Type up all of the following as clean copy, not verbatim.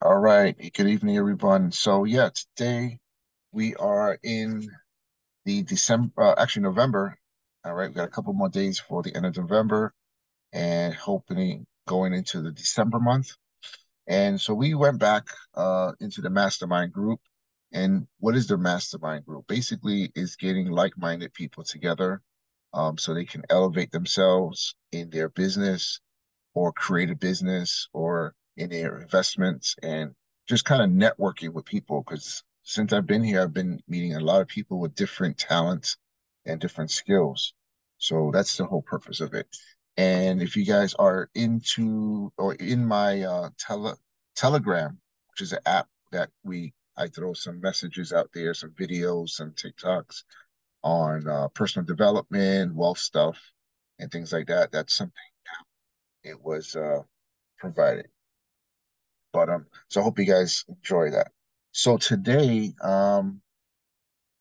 All right. Good evening, everyone. So yeah, today we are in the December, actually November. All right, we got a couple more days for the end of November, and hoping going into the December month. And so we went back into the mastermind group. And what is the mastermind group? Basically, is getting like-minded people together, so they can elevate themselves in their business or create a business or in their investments and just kind of networking with people. Because since I've been here, I've been meeting a lot of people with different talents and different skills. So that's the whole purpose of it. And if you guys are into or in my Telegram, which is an app that I throw some messages out there, some videos, some TikToks on personal development, wealth stuff, and things like that. That's something it was provided. But so I hope you guys enjoy that. So today,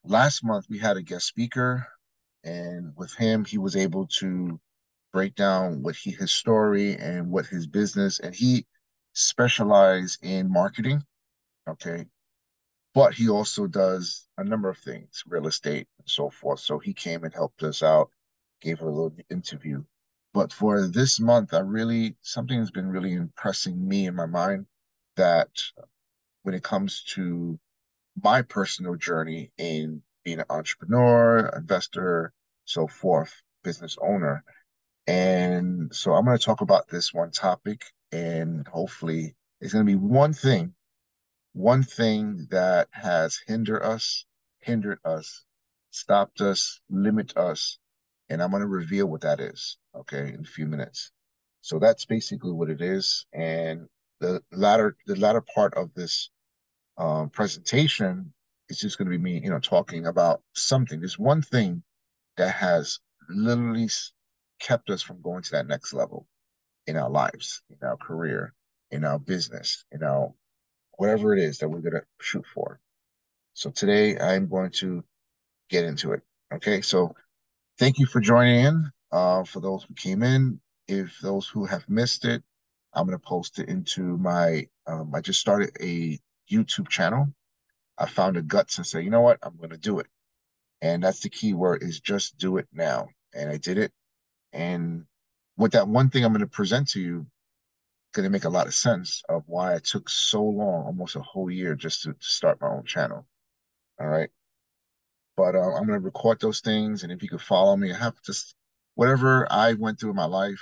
last month we had a guest speaker, and with him, he was able to break down his story and what his business, and he specialized in marketing. Okay. But he also does a number of things, real estate and so forth. So he came and helped us out, gave a little interview. But for this month, something has been really impressing me in my mind that when it comes to my personal journey in being an entrepreneur, investor, so forth, business owner. And so I'm going to talk about this one topic, and hopefully it's going to be one thing that has hindered us, stopped us, limit us, and I'm going to reveal what that is, okay, in a few minutes. So that's basically what it is. And the latter part of this presentation is just going to be me, talking about something. There's one thing that has literally kept us from going to that next level in our lives, in our career, in our business, whatever it is that we're going to shoot for. So today I'm going to get into it. Okay. So thank you for joining in. For those who came in, if those who have missed it, I'm going to post it into I just started a YouTube channel. I found the guts and said, you know what? I'm going to do it. And that's the key word is just do it now. And I did it. And with that one thing I'm going to present to you, going to make a lot of sense of why it took so long, almost a whole year, just to start my own channel. All right. But I'm going to record those things. And if you could follow me, I have just whatever I went through in my life,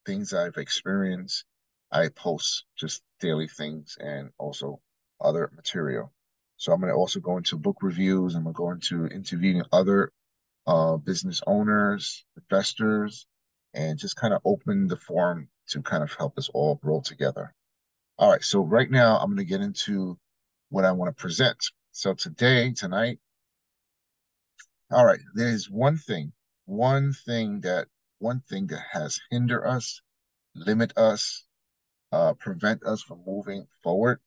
things I've experienced, I post just daily things and also other material. So I'm going to also go into book reviews. I'm going to go into interviewing other business owners, investors, and just kind of open the forum to kind of help us all grow together. All right, so right now I'm going to get into what I want to present. So tonight, all right, there's one thing that has hindered us, limit us, prevent us from moving forward.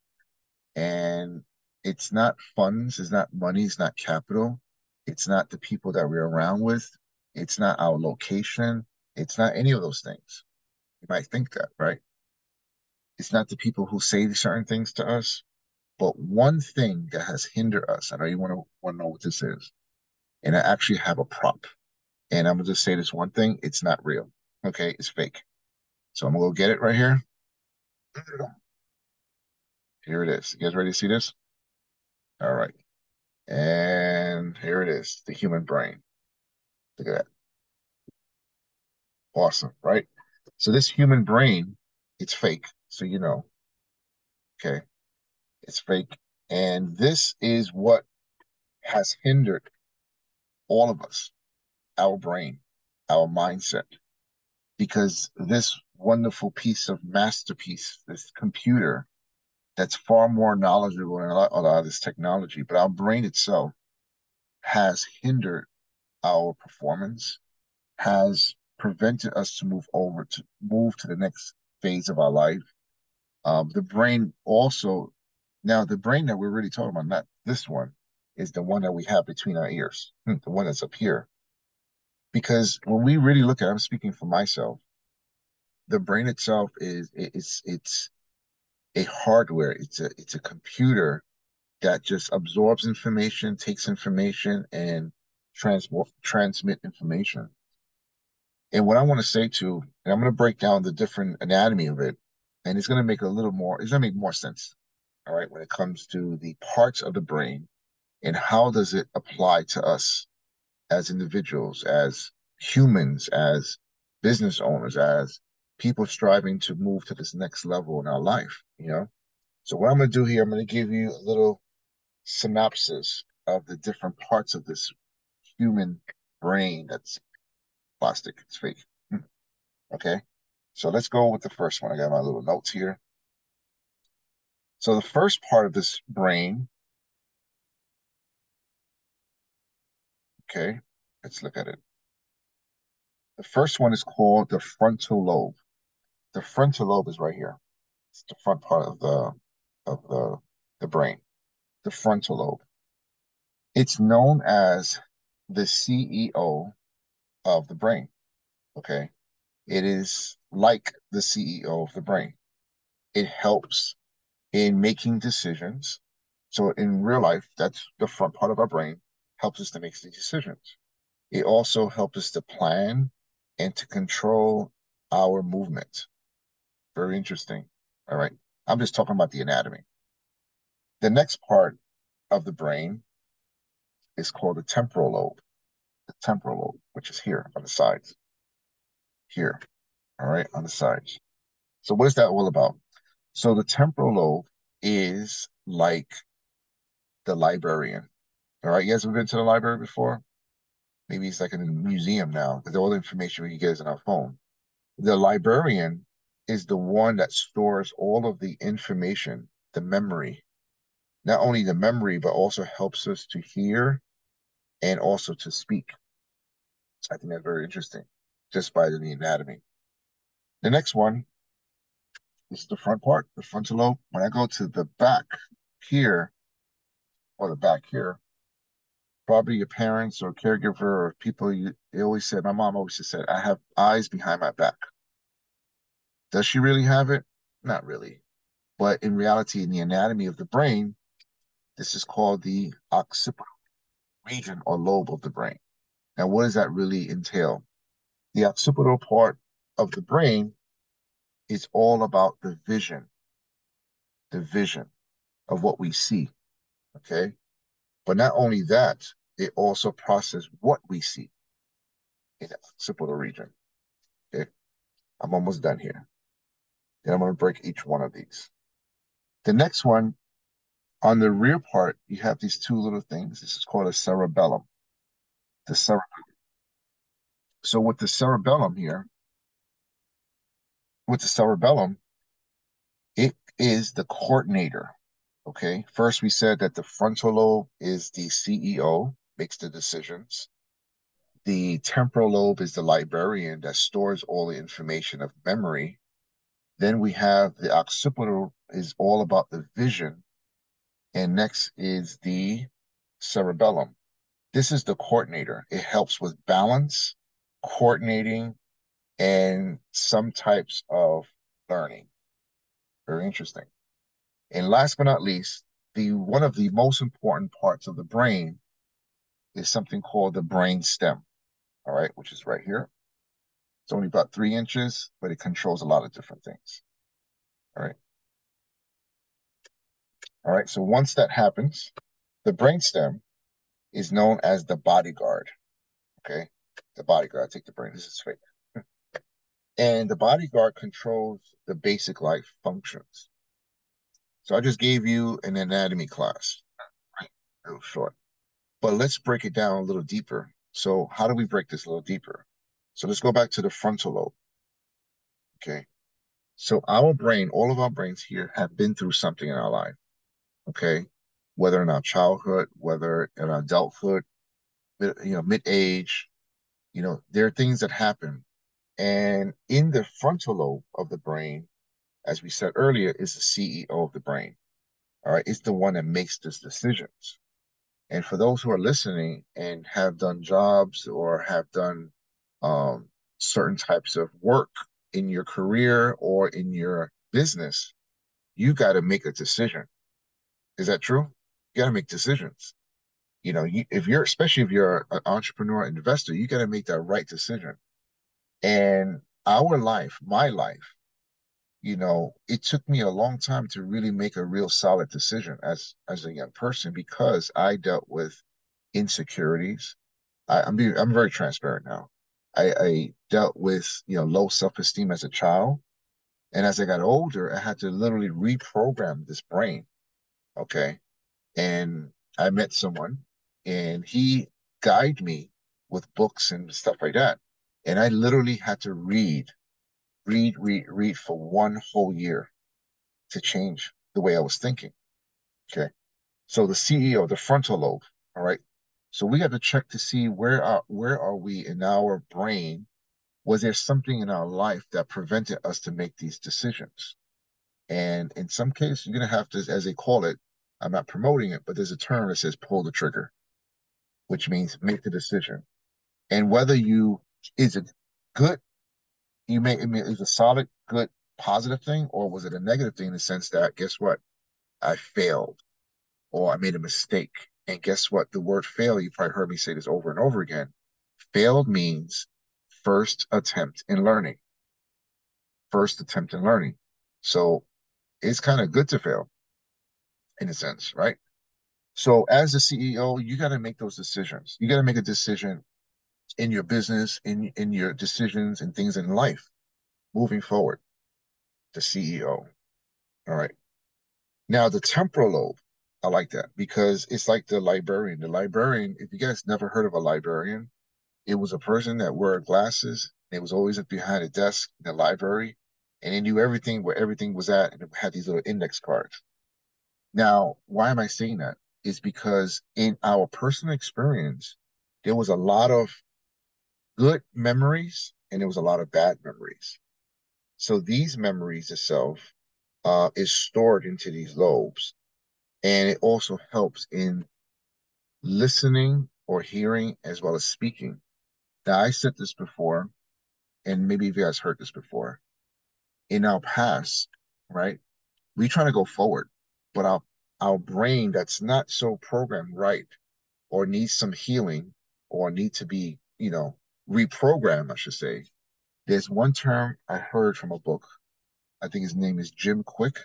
And it's not funds, it's not money, it's not capital, it's not the people that we're around with, it's not our location, it's not any of those things. You might think that, right? It's not the people who say certain things to us, but one thing that has hindered us. I know you want to know what this is, and I actually have a prop. And I'm gonna just say this one thing: it's not real. Okay, it's fake. So I'm gonna go get it right here. Here it is. You guys ready to see this? All right. And here it is, the human brain. Look at that. Awesome, right? So this human brain, it's fake. So okay, it's fake. And this is what has hindered all of us, our brain, our mindset, because this wonderful piece of masterpiece, this computer that's far more knowledgeable than a lot of this technology, but our brain itself has hindered our performance, has prevented us to move to the next phase of our life. The brain also, now the brain that we're really talking about, not this one, is the one that we have between our ears, the one that's up here. Because when we really look at it, I'm speaking for myself, the brain itself a hardware. It's a computer that just absorbs information, takes information, and transmit information. And what I want to say too, and I'm going to break down the different anatomy of it, and it's going to make a little more, it's going to make more sense, all right, when it comes to the parts of the brain and how does it apply to us as individuals, as humans, as business owners, as people striving to move to this next level in our life, you know? So what I'm going to do here, I'm going to give you a little synopsis of the different parts of this human brain that's plastic, it's fake. Okay, so let's go with the first one. I got my little notes here. So the first part of this brain, okay, let's look at it. The first one is called the frontal lobe. The frontal lobe is right here. It's the front part of the brain. The frontal lobe. It's known as the CEO of the brain. Okay, it is like the CEO of the brain. It helps in making decisions. So in real life, that's the front part of our brain, helps us to make these decisions. It also helps us to plan and to control our movement. Very interesting. All right. I'm just talking about the anatomy. The next part of the brain is called the temporal lobe. The temporal lobe, which is here on the sides. Here. All right, on the sides. So what is that all about? So the temporal lobe is like the librarian. All right, you guys ever been to the library before? Maybe it's like in a museum now, because all the information we get is on our phone. The librarian is the one that stores all of the information, the memory, not only the memory, but also helps us to hear and also to speak. So I think that's very interesting, just by the anatomy. The next one is the front part, the frontal lobe. When I go to the back here, or the back here, probably your parents or caregiver or people, they always said, my mom always just said, I have eyes behind my back. Does she really have it? Not really. But in reality, in the anatomy of the brain, this is called the occipital region or lobe of the brain. Now, what does that really entail? The occipital part of the brain is all about the vision of what we see, okay? But not only that, it also processes what we see in the occipital region, okay? I'm almost done here. Then I'm going to break each one of these. The next one, on the rear part, you have these two little things. This is called a cerebellum. The cerebellum. So with the cerebellum here, with the cerebellum, it is the coordinator. Okay. First, we said that the frontal lobe is the CEO, makes the decisions. The temporal lobe is the librarian that stores all the information of memory. Then we have the occipital is all about the vision. And next is the cerebellum. This is the coordinator. It helps with balance, coordinating, and some types of learning. Very interesting. And last but not least, the one of the most important parts of the brain is something called the brain stem, all right, which is right here. It's only about 3 inches, but it controls a lot of different things. All right. All right. So once that happens, the brain stem is known as the bodyguard. Okay. The bodyguard. Take the brain. This is fake. And the bodyguard controls the basic life functions. So I just gave you an anatomy class, right? A little short. But let's break it down a little deeper. So how do we break this a little deeper? So let's go back to the frontal lobe. Okay. So our brain, all of our brains here have been through something in our life. Okay. Whether in our childhood, whether in our adulthood, mid-age, there are things that happen. And in the frontal lobe of the brain, as we said earlier, is the CEO of the brain. All right. It's the one that makes these decisions. And for those who are listening and have done jobs or have done um, certain types of work in your career or in your business, you got to make a decision. Is that true? You got to make decisions. If you're, especially if you're an entrepreneur investor, you got to make that right decision. And our life, my life, it took me a long time to really make a real solid decision as a young person because I dealt with insecurities. I'm very transparent now. I dealt with low self-esteem as a child, and as I got older, I had to literally reprogram this brain. Okay, and I met someone, and he guided me with books and stuff like that, and I literally had to read for one whole year to change the way I was thinking. Okay. So the CEO, the frontal lobe, all right. So we have to check to see where are we in our brain? Was there something in our life that prevented us to make these decisions? And in some cases, you're gonna have to, as they call it, I'm not promoting it, but there's a term that says pull the trigger, which means make the decision. And whether you is it good, I mean, is a solid, good, positive thing, or was it a negative thing in the sense that guess what? I failed or I made a mistake. And guess what? The word fail, you probably heard me say this over and over again. Failed means first attempt in learning. First attempt in learning. So it's kind of good to fail in a sense, right? So as a CEO, you got to make those decisions. You got to make a decision in your business, in your decisions and things in life moving forward. The CEO. All right. Now the temporal lobe, I like that because it's like the librarian. The librarian, if you guys never heard of a librarian, it was a person that wore glasses. It was always behind a desk in the library, and they knew everything where everything was at, and it had these little index cards. Now, why am I saying that? Is because in our personal experience, there was a lot of good memories and there was a lot of bad memories. So these memories itself is stored into these lobes, and it also helps in listening or hearing as well as speaking. Now, I said this before, and maybe you guys heard this before. In our past, right, we try to go forward, but our brain that's not so programmed right or needs some healing or need to be, reprogrammed, I should say. There's one term I heard from a book. I think his name is Jim Quick.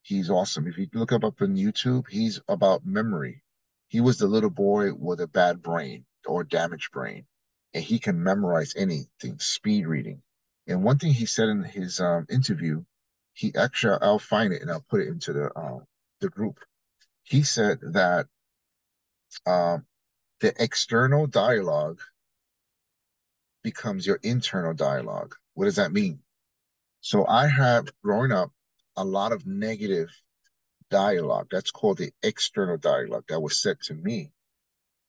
He's awesome. If you look him up on YouTube, he's about memory. He was the little boy with a bad brain or damaged brain, and he can memorize anything, speed reading. And one thing he said in his interview, he actually, I'll find it and I'll put it into the group. He said that um, the external dialogue becomes your internal dialogue. What does that mean? So I have growing up a lot of negative dialogue. That's called the external dialogue that was said to me.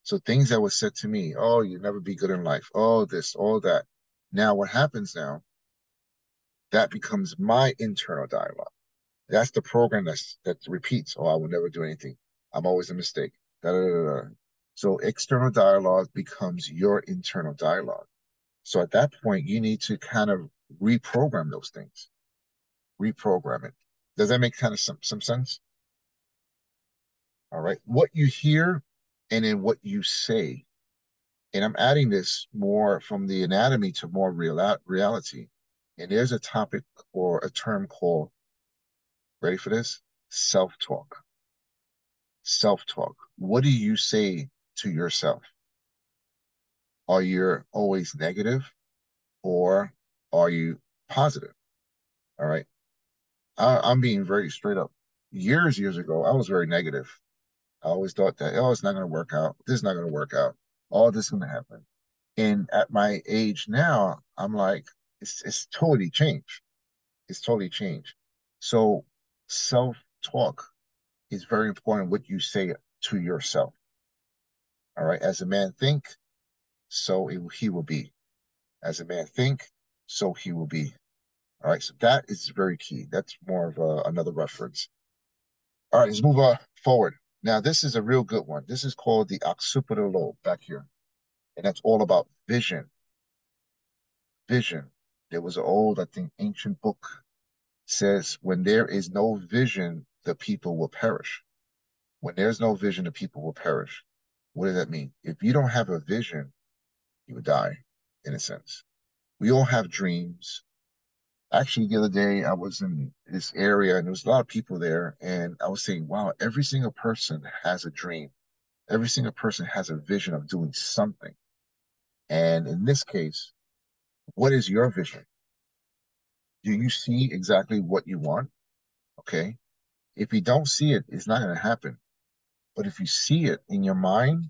So things that were said to me, oh, you never be good in life. Oh, this, all that. Now what happens now, that becomes my internal dialogue. That's the program that repeats, oh, I will never do anything. I'm always a mistake. Da, da, da, da. So external dialogue becomes your internal dialogue. So at that point, you need to kind of reprogram those things, reprogram it. Does that make kind of some sense? All right. What you hear and then what you say. And I'm adding this more from the anatomy to more reality. And there's a topic or a term called, ready for this? Self-talk. Self-talk. What do you say to yourself? Are you always negative or are you positive? All right. I'm being very straight up. Years ago, I was very negative. I always thought that, oh, it's not going to work out. This is not going to work out. All this is going to happen. And at my age now, I'm like, it's totally changed. It's totally changed. So self-talk is very important what you say to yourself. All right. As a man think, he will be. As a man think, so he will be. All right. So that is very key. That's more of another reference. All right. Let's move forward. Now, this is a real good one. This is called the occipital lobe back here. And that's all about vision. Vision. There was an old, I think, ancient book. says, when there is no vision, the people will perish. When there's no vision, the people will perish. What does that mean? If you don't have a vision, you would die, in a sense. We all have dreams. Actually, the other day I was in this area and there was a lot of people there, and I was saying, wow, every single person has a dream. Every single person has a vision of doing something. And in this case, what is your vision? Do you see exactly what you want? Okay. If you don't see it, it's not going to happen. But if you see it in your mind,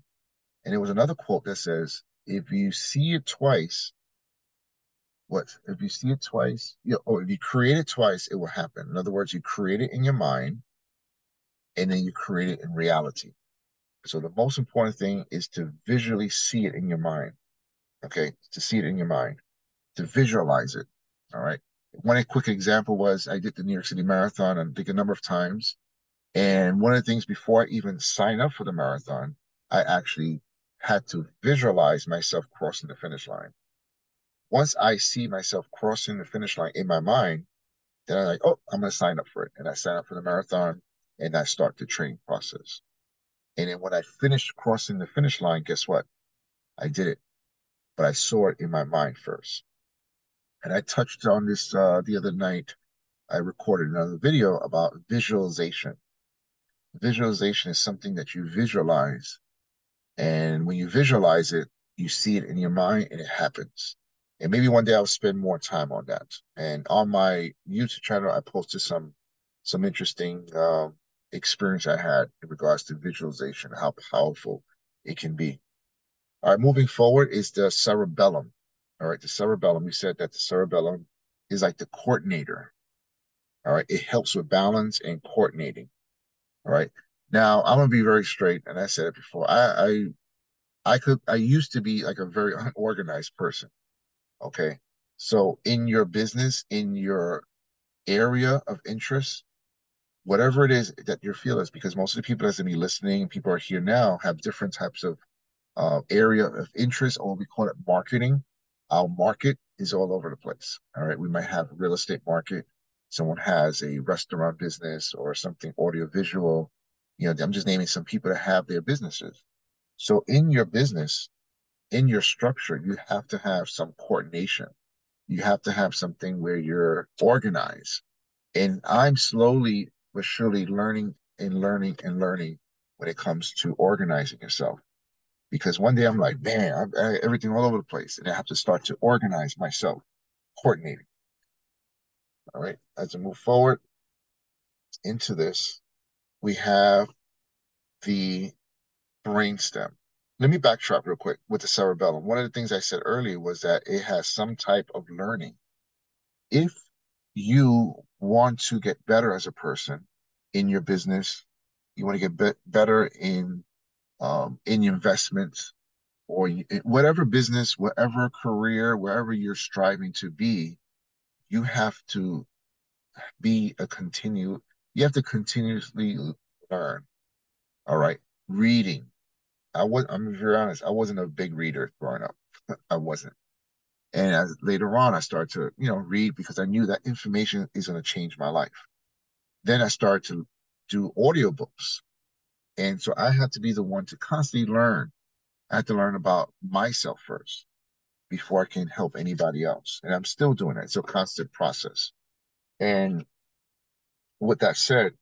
and there was another quote that says, if you see it twice, what? If you see it twice, or if you create it twice, it will happen. In other words, you create it in your mind and then you create it in reality. So the most important thing is to visually see it in your mind. Okay. To see it in your mind, to visualize it. All right. One quick example was I did the New York City Marathon, I think a number of times. And one of the things before I even signed up for the marathon, I actually had to visualize myself crossing the finish line. Once I see myself crossing the finish line in my mind, then I'm like, oh, I'm going to sign up for it. And I sign up for the marathon and I start the training process. And then when I finished crossing the finish line, guess what? I did it, but I saw it in my mind first. And I touched on this the other night. I recorded another video about visualization. Visualization is something that you visualize. And when you visualize it, you see it in your mind and it happens. And maybe one day I'll spend more time on that. And on my YouTube channel, I posted some interesting experience I had in regards to visualization, how powerful it can be. All right, moving forward is the cerebellum. All right, the cerebellum, we said that the cerebellum is like the coordinator. All right, it helps with balance and coordinating. All right. Now I'm gonna be very straight, and I said it before. I used to be like a very unorganized person. Okay. So in your business, in your area of interest, whatever it is that your field is, because most of the people that's gonna be listening, people are here now, have different types of area of interest, or we call it marketing. Our market is all over the place. All right. We might have a real estate market. Someone has a restaurant business or something audiovisual. I'm just naming some people that have their businesses. So in your business, in your structure, you have to have some coordination. You have to have something where you're organized. And I'm slowly but surely learning and learning and learning when it comes to organizing yourself. Because one day I'm like, man, everything all over the place. And I have to start to organize myself, coordinating. All right. As I move forward into this, we have the brainstem. Let me backtrack real quick with the cerebellum. One of the things I said earlier was that it has some type of learning. If you want to get better as a person in your business, you want to get better in your investments, or whatever business, whatever career, wherever you're striving to be, you have to be you have to continuously learn. All right. Reading. I'm very honest, I wasn't a big reader growing up. I wasn't. And later on, I started to, read because I knew that information is going to change my life. Then I started to do audiobooks. And so I had to be the one to constantly learn. I had to learn about myself first before I can help anybody else. And I'm still doing that. It's a constant process. And with that said,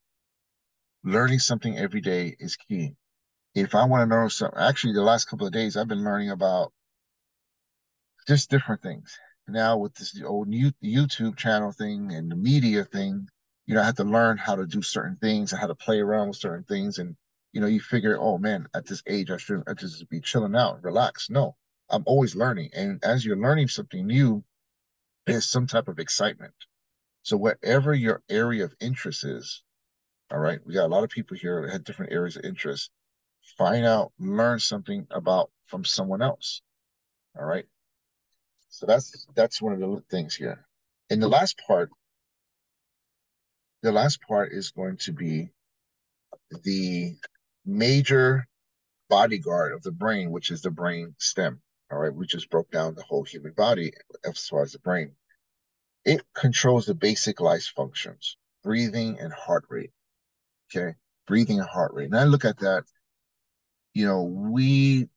learning something every day is key. If I want to know something, actually, the last couple of days, I've been learning about just different things. Now with this old YouTube channel thing and the media thing, I had to learn how to do certain things and how to play around with certain things. And, you figure, oh man, at this age, I just be chilling out and relax. No, I'm always learning. And as you're learning something new, there's some type of excitement. So whatever your area of interest is, all right, we got a lot of people here that have different areas of interest. Find out, learn something about from someone else. All right. So that's one of the things here. And the last part is going to be the major bodyguard of the brain, which is the brain stem. All right, we just broke down the whole human body as far as the brain. It controls the basic life functions, breathing and heart rate. Okay. Breathing and heart rate. And I look at that, we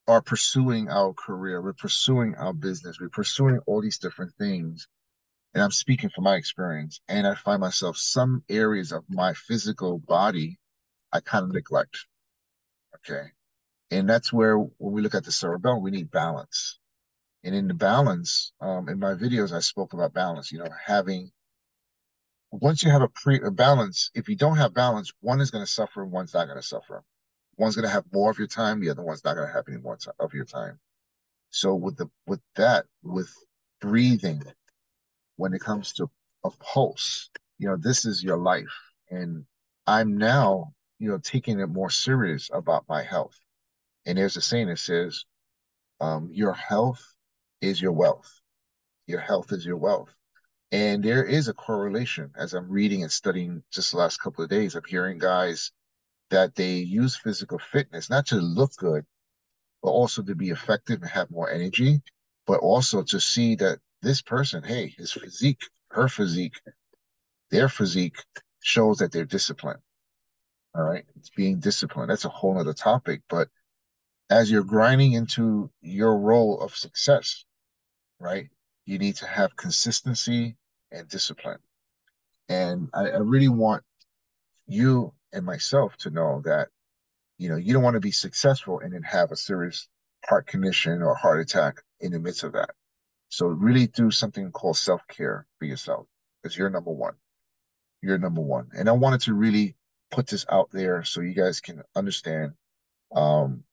are pursuing our career, we're pursuing our business, we're pursuing all these different things. And I'm speaking from my experience. And I find myself some areas of my physical body I kind of neglect. Okay. And that's where when we look at the cerebellum, we need balance. And in the balance, in my videos, I spoke about balance, having once you have a balance, if you don't have balance, one is going to suffer and one's not going to suffer. One's going to have more of your time, the other one's not going to have any more of your time. So with breathing, when it comes to a pulse, this is your life. And I'm now, taking it more serious about my health. And there's a saying that says, your health is your wealth. Your health is your wealth. And there is a correlation as I'm reading and studying just the last couple of days. I'm hearing guys that they use physical fitness, not to look good, but also to be effective and have more energy, but also to see that this person, hey, his physique, her physique, their physique shows that they're disciplined. All right. It's being disciplined. That's a whole other topic. But as you're grinding into your role of success, right, you need to have consistency and discipline. And I really want you and myself to know that, you don't want to be successful and then have a serious heart condition or heart attack in the midst of that. So really do something called self-care for yourself because you're number one. You're number one. And I wanted to really put this out there so you guys can understand um,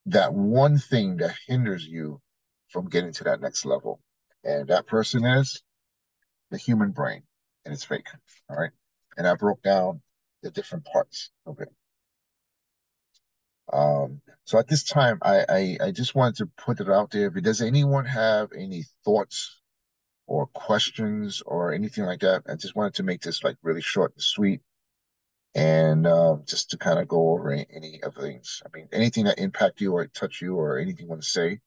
that one thing that hinders you from getting to that next level. And that person is the human brain, and it's fake. All right. And I broke down the different parts of it. So at this time, I just wanted to put it out there. But does anyone have any thoughts or questions or anything like that? I just wanted to make this like really short and sweet, and just to kind of go over any of the things. I mean, anything that impact you or touch you or anything you want to say,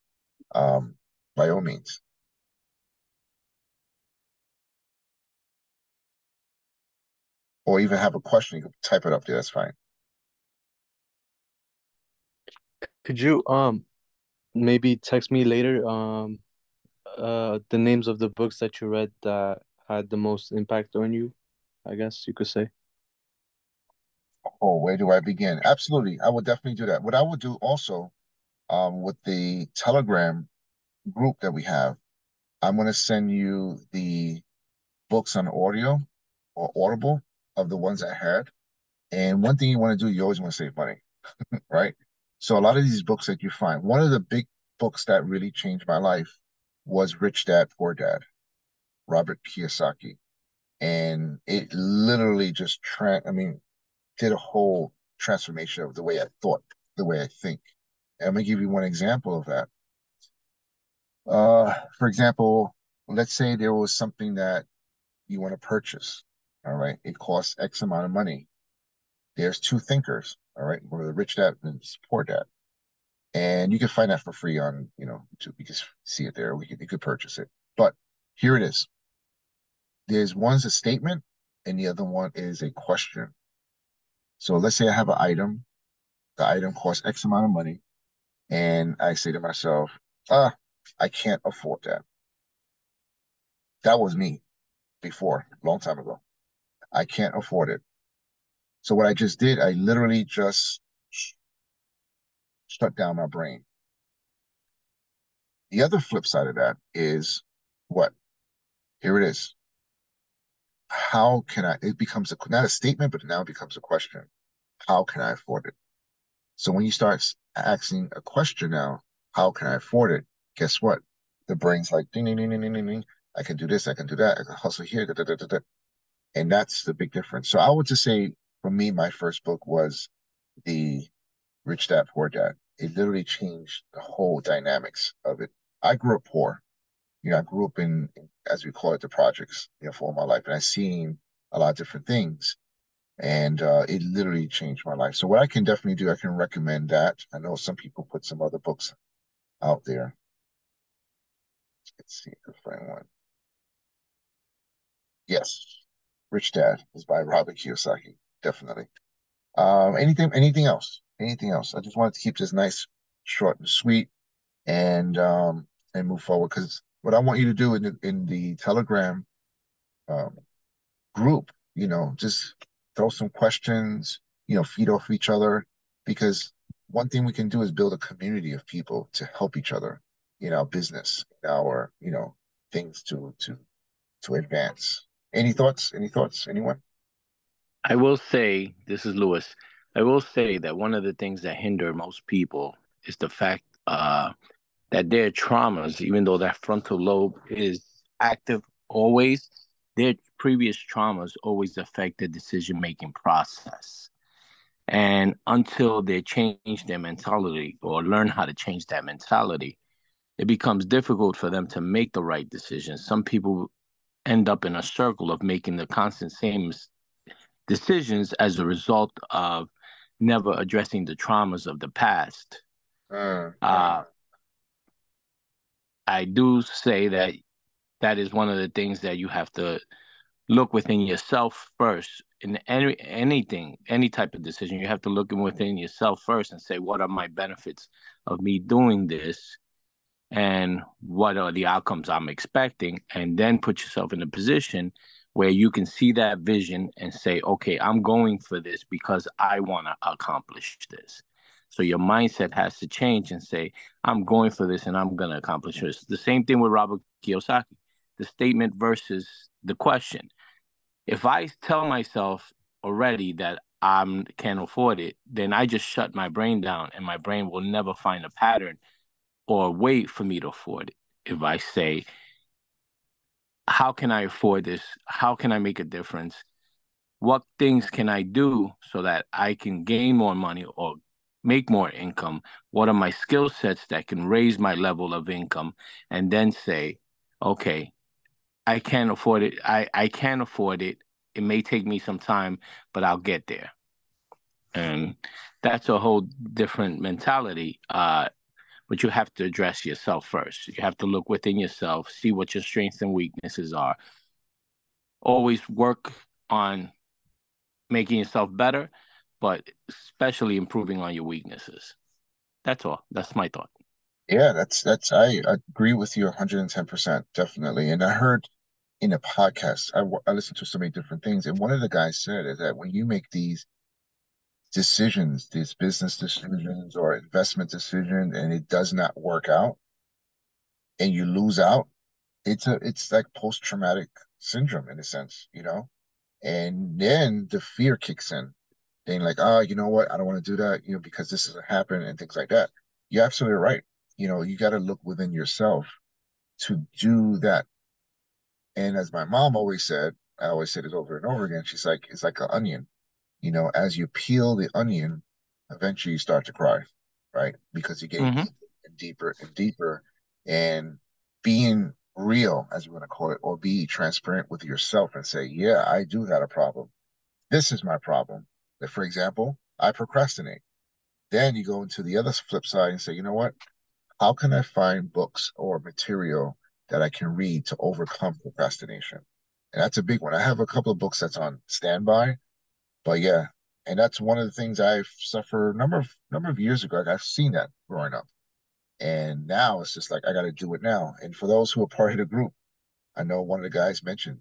um, by all means. Or even have a question, you can type it up there. That's fine. Could you maybe text me later the names of the books that you read that had the most impact on you, I guess you could say. Oh, where do I begin? Absolutely, I would definitely do that. What I would do also, with the Telegram group that we have, I'm going to send you the books on audio or Audible of the ones I had. And one thing you want to do, you always want to save money, right? So a lot of these books that you find, one of the big books that really changed my life was Rich Dad, Poor Dad, Robert Kiyosaki. And it literally just, I mean, did a whole transformation of the way I thought, the way I think. And I'm going to give you one example of that. For example, let's say there was something that you want to purchase. All right. It costs X amount of money. There's two thinkers. All right. One of the rich dad and the poor dad. And you can find that for free on, YouTube. You can see it there. You could purchase it. But here it is. There's one's a statement and the other one is a question. So let's say I have an item. The item costs X amount of money. And I say to myself, ah, I can't afford that. That was me before, a long time ago. I can't afford it. So what I just did, I literally just shut down my brain. The other flip side of that is what? Here it is. How can I? It becomes not a statement, but now it becomes a question. How can I afford it? So when you start asking a question now, how can I afford it? Guess what? The brain's like ding ding ding ding ding ding. Ding. I can do this. I can do that. I can hustle here. Da, da, da, da, da. And that's the big difference. So I would just say, for me, my first book was the Rich Dad Poor Dad. It literally changed the whole dynamics of it. I grew up poor. I grew up as we call it, the projects, for all my life. And I've seen a lot of different things. And it literally changed my life. So what I can definitely do, I can recommend that. I know some people put some other books out there. Let's see if I find one. Yes, Rich Dad is by Robert Kiyosaki. Definitely. Anything else? Anything else? I just wanted to keep this nice, short and sweet, and move forward. Because what I want you to do in the Telegram um, group, just throw some questions, feed off each other. Because one thing we can do is build a community of people to help each other in our business, in our, things to advance. Any thoughts? Any thoughts? Anyone? I will say, this is Lewis. I will say that one of the things that hinder most people is the fact that their traumas, even though that frontal lobe is active always, their previous traumas always affect the decision making process. And until they change their mentality or learn how to change that mentality, it becomes difficult for them to make the right decisions. Some people end up in a circle of making the constant same decisions as a result of never addressing the traumas of the past. Mm, mm. Uh, I do say that that is one of the things that you have to look within yourself first. In anything, any type of decision, you have to look within yourself first and say, what are my benefits of me doing this? And what are the outcomes I'm expecting, and then put yourself in a position where you can see that vision and say, okay, I'm going for this because I want to accomplish this. So your mindset has to change and say, I'm going for this and I'm going to accomplish this. The same thing with Robert Kiyosaki, the statement versus the question. If I tell myself already that I can't afford it, then I just shut my brain down and my brain will never find a pattern or wait for me to afford it. If I say, how can I afford this? How can I make a difference? What things can I do so that I can gain more money or make more income? What are my skill sets that can raise my level of income? And then say, okay, I can't afford it. I can afford it. It may take me some time, but I'll get there. And that's a whole different mentality. But you have to address yourself first. You have to look within yourself, see what your strengths and weaknesses are. Always work on making yourself better, but especially improving on your weaknesses. That's all. That's my thought. Yeah, I agree with you 110%, definitely. And I heard in a podcast, I listened to so many different things, and one of the guys said is that when you make these decisions, these business decisions or investment decisions, and it does not work out, and you lose out, it's like post-traumatic syndrome in a sense, and then the fear kicks in, and like, oh, you know what, I don't want to do that, because this has happened and things like that. You're absolutely right. You got to look within yourself to do that. And as my mom always said, I always said it over and over again, she's like, it's like an onion. As you peel the onion, eventually you start to cry, right? Because you're getting Mm-hmm. deeper and deeper and deeper. And being real, as you want to call it, or be transparent with yourself and say, yeah, I do got a problem. This is my problem. Like, for example, I procrastinate. Then you go into the other flip side and say, you know what? How can I find books or material that I can read to overcome procrastination? And that's a big one. I have a couple of books that's on standby, but yeah, and that's one of the things I've suffered a number of years ago. Like, I've seen that growing up, and now it's just like I got to do it now. And for those who are part of the group, I know one of the guys mentioned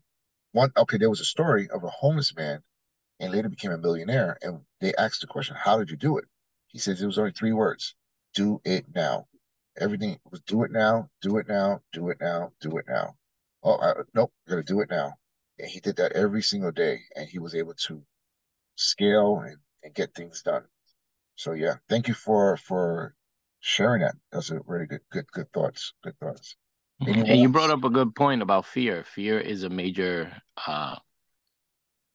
one. Okay, there was a story of a homeless man and later became a millionaire, and they asked the question, "How did you do it?" He says it was only three words: "Do it now." Everything was do it now, do it now, do it now, do it now. Oh, nope, got to do it now. And he did that every single day, and he was able to scale and get things done. So yeah, thank you for sharing that. That's a really good thoughts. Good thoughts. And Anyone you brought else? up a good point about fear. Fear is a major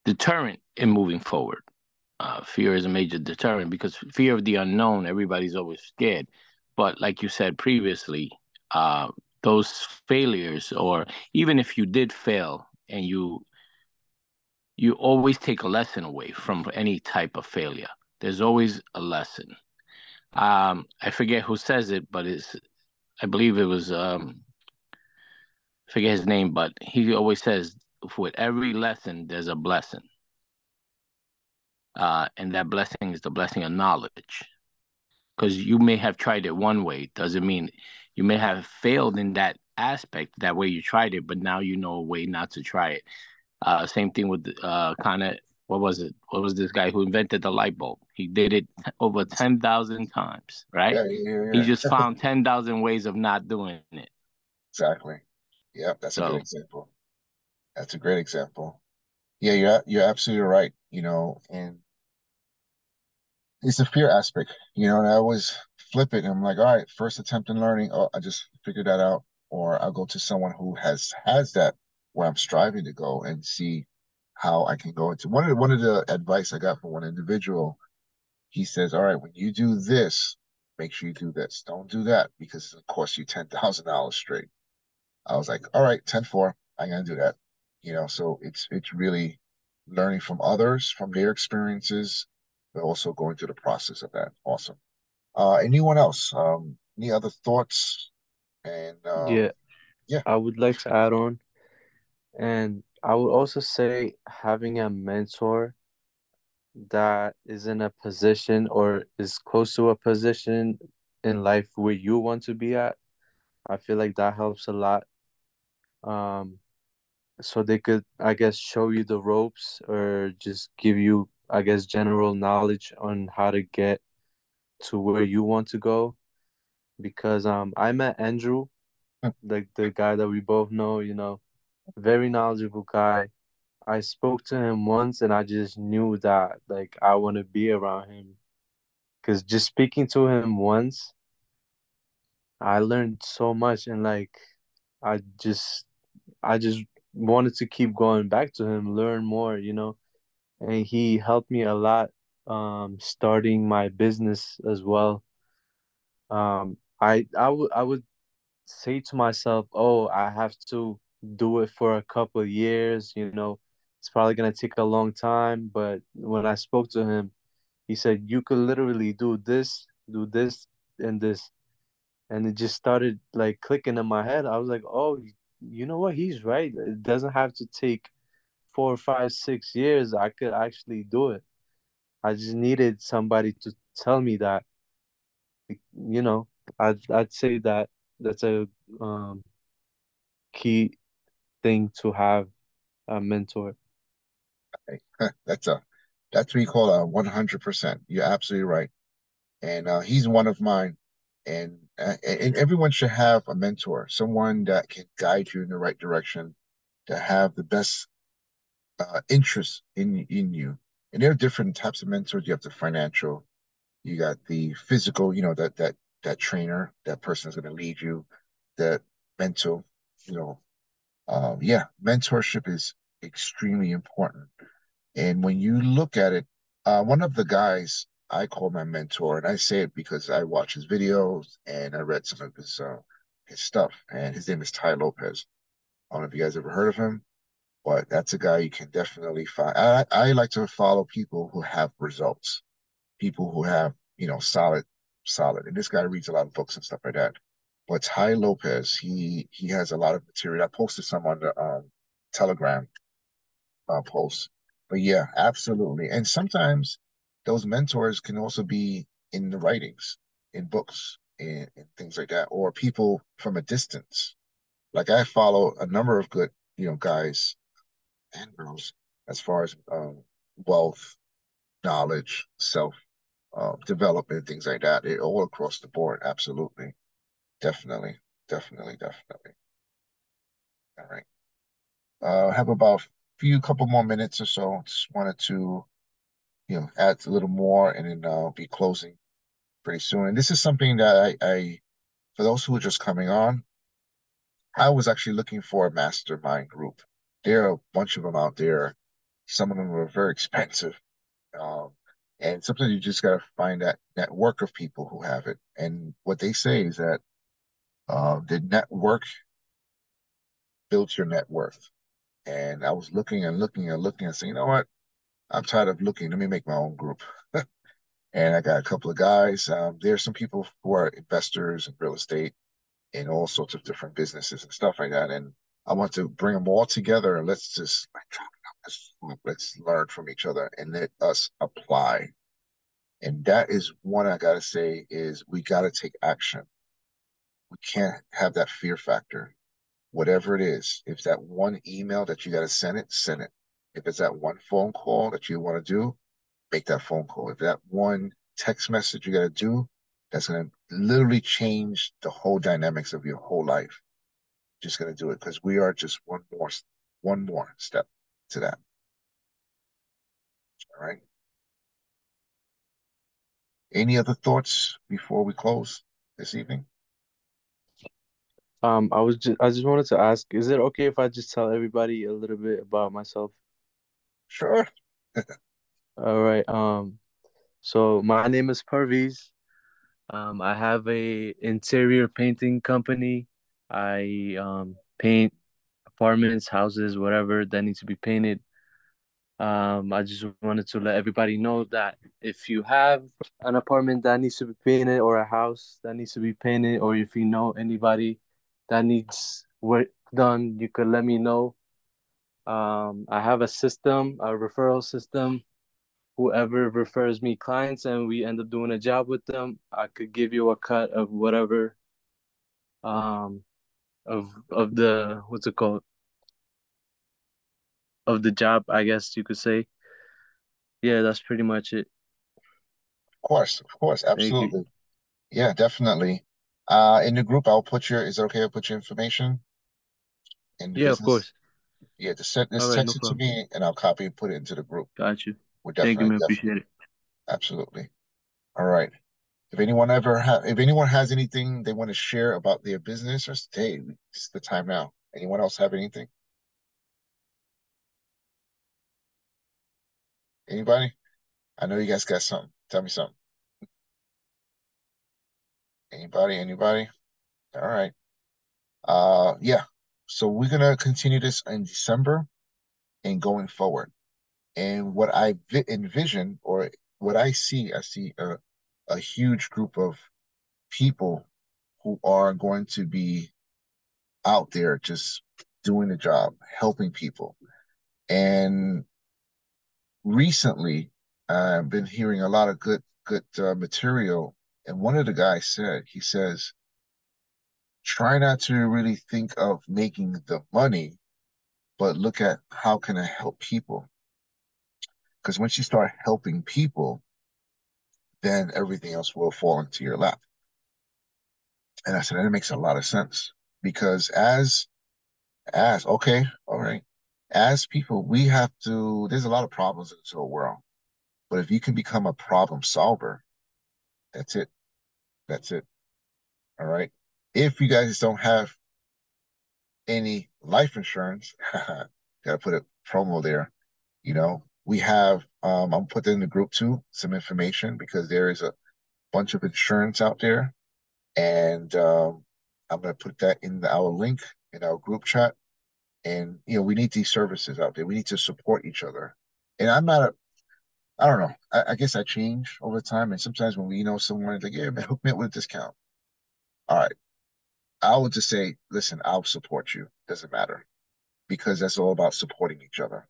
deterrent in moving forward. Fear is a major deterrent because fear of the unknown, everybody's always scared. But like you said previously, uh, those failures, or even if you did fail and you always take a lesson away from any type of failure. There's always a lesson. I forget who says it, but I believe it was forget his name, but he always says, with every lesson, there's a blessing. And that blessing is the blessing of knowledge. Because you may have tried it one way, doesn't mean you may have failed in that aspect, that way you tried it, but now you know a way not to try it. Same thing with kind of, what was it? What was this guy who invented the light bulb? He did it over 10,000 times, right? He just Yeah. found 10,000 ways of not doing it. Exactly. Yeah, that's a good So, example. That's a great example. Yeah, you're absolutely right. And it's a fear aspect, and I always flip it. And I'm like, all right, first attempt in learning. Oh, I just figured that out. Or I'll go to someone who has that where I'm striving to go and see how I can go into one of the advice I got from one individual. He says, all right, when you do this, make sure you do this. Don't do that because it'll cost you $10,000 straight. I was like, all right, 10-4, I'm gonna do that. So it's really learning from others, from their experiences, but also going through the process of that. Awesome. Anyone else? Any other thoughts? And Yeah, yeah. I would like to add on, and I would also say having a mentor that is in a position or is close to a position in life where you want to be at. I feel like that helps a lot. Um, so they could, I guess, show you the ropes or just give you, I guess, general knowledge on how to get to where you want to go. Because I met Andrew, the guy that we both know, very knowledgeable guy. I spoke to him once and I just knew that like I want to be around him because just speaking to him once, I learned so much and like I just I just wanted to keep going back to him, learn more. And he helped me a lot starting my business as well. I would say to myself, "Oh, I have to do it for a couple of years. It's probably gonna take a long time." But when I spoke to him, he said, "You could literally do this, and this," and it just started like clicking in my head. I was like, "Oh, you know what? He's right. It doesn't have to take 4, 5, 6 years. I could actually do it. I just needed somebody to tell me that." You know, I'd say that that's a um key thing to have a mentor. That's what we call a 100%. You're absolutely right. And he's one of mine. And everyone should have a mentor, someone that can guide you in the right direction, to have the best interest in you. And there are different types of mentors. You have the financial, you got the physical, that trainer, that person is going to lead you, that mental, you know, yeah, mentorship is extremely important. And when you look at it, one of the guys I call my mentor, and I say it because I watch his videos and I read some of his stuff, and his name is Ty Lopez. I don't know if you guys ever heard of him, but that's a guy you can definitely find. I like to follow people who have results, people who have, solid. And this guy reads a lot of books and stuff like that. But Ty Lopez, he has a lot of material. I posted some on the Telegram post. But yeah, absolutely. And sometimes those mentors can also be in the writings, in books, and things like that, or people from a distance. Like I follow a number of good, guys and girls as far as wealth, knowledge, self development, things like that. All across the board. Absolutely. Definitely. Definitely. Definitely. All right. Have about a few couple more minutes or so. Just wanted to, add a little more and then be closing pretty soon. And this is something that for those who are just coming on, I was actually looking for a mastermind group. There are a bunch of them out there. Some of them are very expensive. Um, and sometimes you just got to find that network of people who have it. And what they say is that the network builds your net worth. And I was looking and looking and looking and saying, you know what? I'm tired of looking. Let me make my own group. And I got a couple of guys. There's some people who are investors in real estate and all sorts of different businesses and stuff like that. And I want to bring them all together and let's just like let's learn from each other and let us apply. And that is one I gotta say is we gotta take action. We can't have that fear factor. Whatever it is, if it's that one email that you gotta send it, send it. If it's that one phone call that you want to do, make that phone call. If that one text message you gotta do, that's gonna literally change the whole dynamics of your whole life. Just gonna do it because we are just one more step to that. All right. Any other thoughts before we close this evening? I just wanted to ask, is it okay if I just tell everybody a little bit about myself? Sure. All right. So my name is Parviz. I have a interior painting company. I paint apartments, houses, whatever that needs to be painted. I just wanted to let everybody know that if you have an apartment that needs to be painted or a house that needs to be painted, or if you know anybody that needs work done, you could let me know. I have a system, a referral system. Whoever refers me clients and we end up doing a job with them, I could give you a cut of whatever um of the what's it called, of the job, I guess you could say. Yeah, that's pretty much it. Of course, Thank you. absolutely. Yeah, definitely. In the group, I'll put your, is it okay to put your information in the Yeah, of business? course. Yeah, All just right, no text it to problem. me and I'll copy and put it into the group. Got you. We're Thank you, definitely, man. Appreciate definitely, it. absolutely. All right. If anyone has anything they want to share about their business or stay, it's the time now. Anyone else have anything? Anybody? I know you guys got something. Tell me something. Anybody? Anybody? All right. Yeah. So we're gonna continue this in December and going forward. And what I envision or what I see a huge group of people who are going to be out there just doing the job, helping people. And recently, I've been hearing a lot of good material. And one of the guys said, he says, try not to really think of making the money, but look at how can I help people? Because once you start helping people, then everything else will fall into your lap. And I said, that makes a lot of sense because as okay, all right, as people, we have to. There's a lot of problems in this whole world, but if you can become a problem solver, that's it. That's it. All right. If you guys don't have any life insurance, gotta put a promo there. You know, we have. I'm putting in the group too some information because there is a bunch of insurance out there, and I'm gonna put that in our link in our group chat. And we need these services out there. We need to support each other. And I don't know. I guess I change over time. And sometimes when we know someone, like, yeah, man, hook me up with a discount. All right. I would just say, listen, I'll support you. Doesn't matter. Because that's all about supporting each other,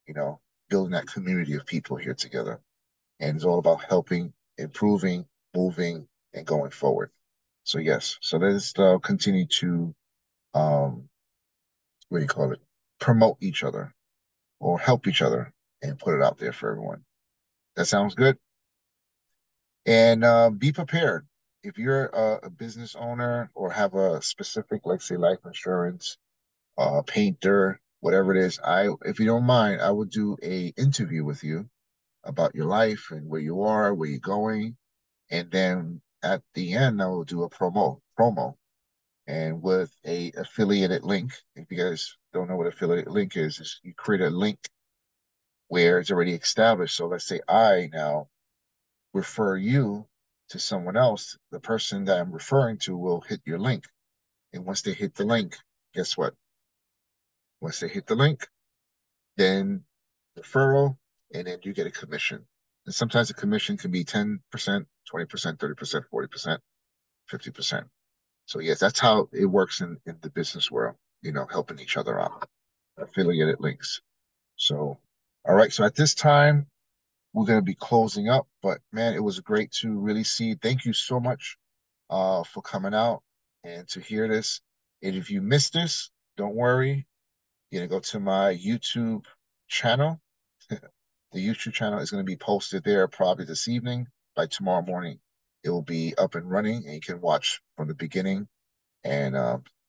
you know, building that community of people here together. And it's all about helping, improving, moving, and going forward. So yes. So let's continue to what do you call it? Promote each other or help each other and put it out there for everyone. That sounds good. And be prepared. If you're a business owner or have a specific, like say, life insurance, painter, whatever it is, if you don't mind, I would do a interview with you about your life and where you are, where you're going, and then at the end, I will do a promo, and with a affiliated link. If you guys don't know what affiliate link is you create a link where it's already established. So let's say I now refer you to someone else, the person that I'm referring to will hit your link. And once they hit the link, guess what? Once they hit the link, then referral, and then you get a commission. And sometimes the commission can be 10%, 20%, 30%, 40%, 50%. So yes, that's how it works in the business world. helping each other out. Affiliated links. So, all right. So at this time, we're going to be closing up. But man, it was great to really see. Thank you so much for coming out and to hear this. And if you missed this, don't worry. You're going to go to my YouTube channel. The YouTube channel is going to be posted there probably this evening. By tomorrow morning, it will be up and running, and you can watch from the beginning. And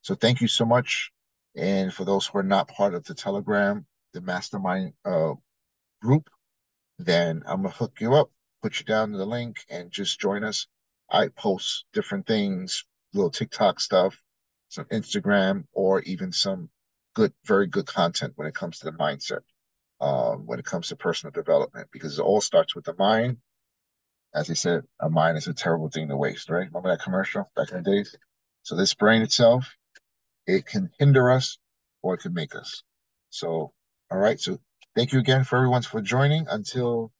so thank you so much. And for those who are not part of the Telegram, the mastermind group, then I'm going to hook you up, put you down to the link, and just join us. I post different things, little TikTok stuff, some Instagram, or even some very good content when it comes to the mindset, when it comes to personal development, because it all starts with the mind. As I said, a mind is a terrible thing to waste, right? Remember that commercial back in the days? So this brain itself, it can hinder us or it can make us. So, all right. So thank you again for everyone for joining. Until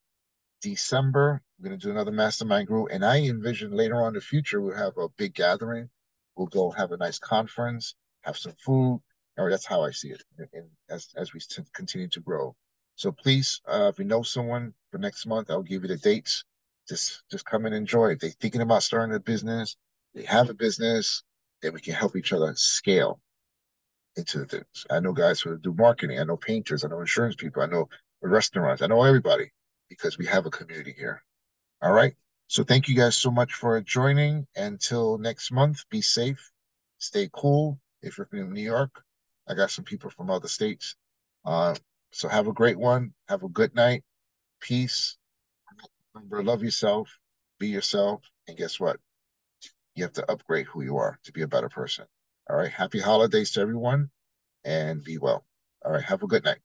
December, we're going to do another mastermind group. And I envision later on in the future, we'll have a big gathering. We'll go have a nice conference, have some food. Or that's how I see it, and as we continue to grow. So please, if you know someone for next month, I'll give you the dates. Just come and enjoy. If they're thinking about starting a business, they have a business, then we can help each other scale into the things. I know guys who do marketing. I know painters. I know insurance people. I know restaurants. I know everybody because we have a community here. All right. So thank you guys so much for joining. Until next month, be safe, stay cool. If you're from New York, I got some people from other states. So have a great one. Have a good night. Peace. Remember, love yourself, be yourself, and guess what? You have to upgrade who you are to be a better person. All right. Happy holidays to everyone and be well. All right. Have a good night.